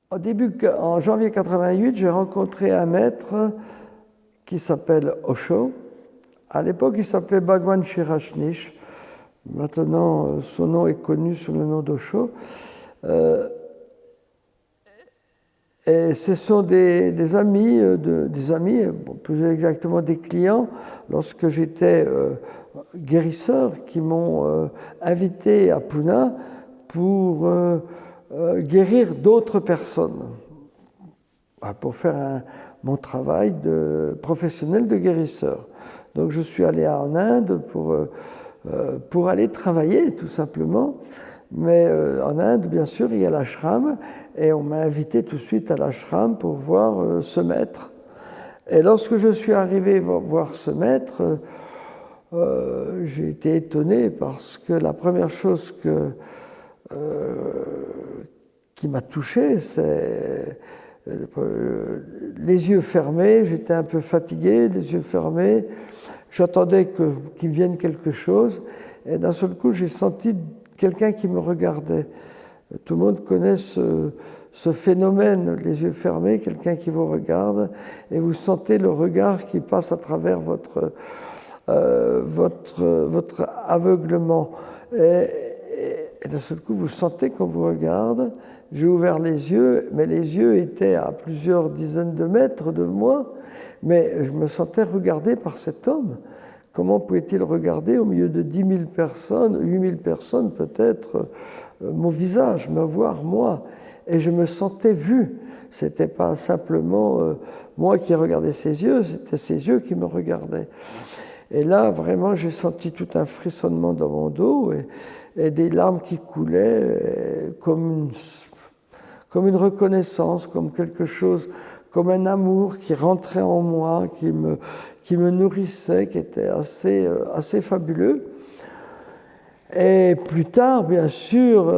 En janvier 88, j'ai rencontré un maître qui s'appelle Osho. À l'époque, il s'appelait Bhagwan Shirashnish. Maintenant, son nom est connu sous le nom d'Osho. Et ce sont des amis, plus exactement des clients, lorsque j'étais guérisseur, qui m'ont invité à Pune pour guérir d'autres personnes, pour faire mon travail de professionnel de guérisseur. Donc je suis allé en Inde pour aller travailler tout simplement. Mais en Inde, bien sûr, il y a l'ashram, et on m'a invité tout de suite à l'ashram pour voir ce maître. Et lorsque je suis arrivé voir ce maître, j'ai été étonné parce que la première chose qui m'a touché, c'est les yeux fermés. J'étais un peu fatigué, les yeux fermés. J'attendais qu'il vienne quelque chose, et d'un seul coup, j'ai senti quelqu'un qui me regardait. Tout le monde connaît ce phénomène, les yeux fermés, quelqu'un qui vous regarde, et vous sentez le regard qui passe à travers votre aveuglement. Et d'un seul coup, vous sentez qu'on vous regarde. J'ai ouvert les yeux, mais les yeux étaient à plusieurs dizaines de mètres de moi, mais je me sentais regardé par cet homme. Comment pouvait-il regarder au milieu de 10 000 personnes, 8 000 personnes peut-être, mon visage, me voir moi? Et je me sentais vu. Ce n'était pas simplement moi qui regardais ses yeux, c'était ses yeux qui me regardaient. Et là, vraiment, j'ai senti tout un frissonnement dans mon dos et des larmes qui coulaient comme une reconnaissance, comme quelque chose, comme un amour qui rentrait en moi, qui me nourrissait, qui était assez fabuleux. Et plus tard, bien sûr,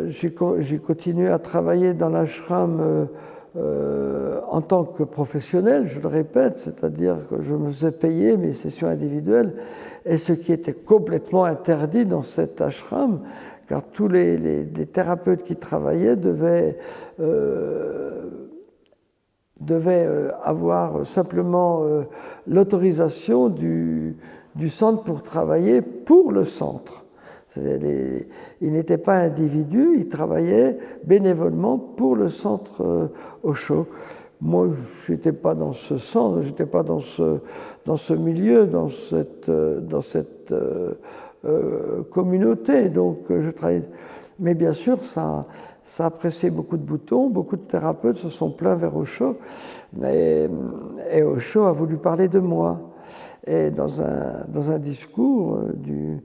j'ai continué à travailler dans l'ashram en tant que professionnel, je le répète, c'est-à-dire que je me faisais payer mes sessions individuelles, et ce qui était complètement interdit dans cet ashram, car tous les thérapeutes qui travaillaient devaient avoir simplement l'autorisation du centre pour travailler pour le centre. Ils n'étaient pas individus, ils travaillaient bénévolement pour le centre Osho. Moi, je n'étais pas dans ce centre, je n'étais pas dans ce milieu, dans cette communauté. Donc, je travaillais. Mais bien sûr, ça a pressé beaucoup de boutons, beaucoup de thérapeutes se sont plaints vers Osho, et Osho a voulu parler de moi. Et dans un discours du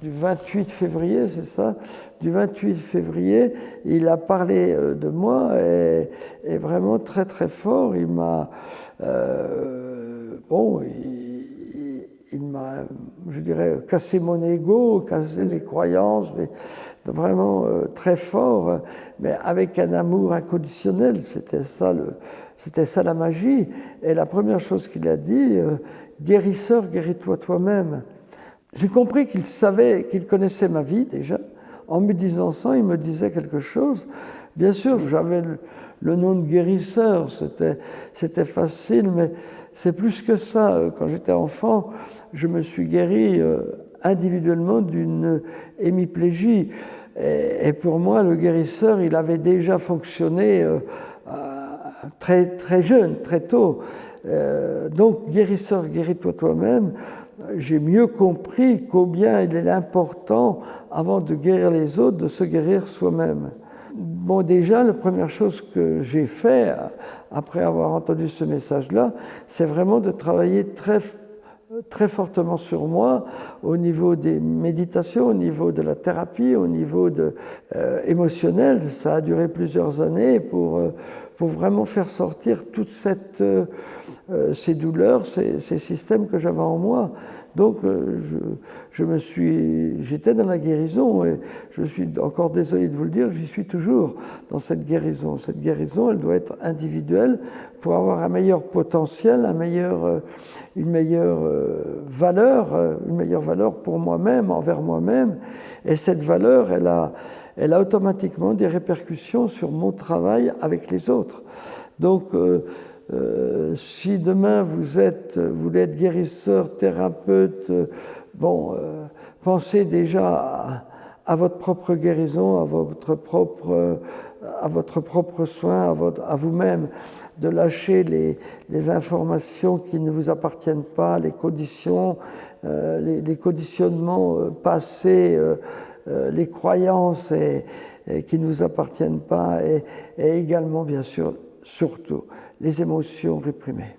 28 février, c'est ça, du 28 février, il a parlé de moi et vraiment très très fort. Il m'a, il m'a, je dirais, cassé mon ego, cassé mes croyances, mais vraiment très fort, mais avec un amour inconditionnel. C'était ça la magie. Et la première chose qu'il a dit, guérisseur, guéris-toi toi-même. J'ai compris qu'il savait, qu'il connaissait ma vie déjà. En me disant ça, il me disait quelque chose. Bien sûr, j'avais le nom de guérisseur, c'était facile, mais c'est plus que ça. Quand j'étais enfant, je me suis guéri individuellement d'une hémiplégie. Et pour moi, le guérisseur, il avait déjà fonctionné très, très jeune, très tôt. Donc, guérisseur, guéris-toi toi-même. J'ai mieux compris combien il est important, avant de guérir les autres, de se guérir soi-même. Bon, déjà, la première chose que j'ai fait, après avoir entendu ce message-là, c'est vraiment de travailler très, très fortement sur moi, au niveau des méditations, au niveau de la thérapie, au niveau émotionnel. Ça a duré plusieurs années pour vraiment faire sortir toutes ces douleurs, ces systèmes que j'avais en moi. Donc, j'étais dans la guérison, et je suis encore désolé de vous le dire, j'y suis toujours dans cette guérison. Cette guérison, elle doit être individuelle pour avoir un meilleur potentiel, une meilleure valeur pour moi-même, envers moi-même. Et cette valeur, elle a automatiquement des répercussions sur mon travail avec les autres. Donc, si demain vous voulez être guérisseur, thérapeute, pensez déjà à votre propre guérison, à votre propre soin, à vous-même, de lâcher les informations qui ne vous appartiennent pas, les conditions, les conditionnements passés, les croyances qui ne vous appartiennent pas, et également, bien sûr, surtout, les émotions réprimées.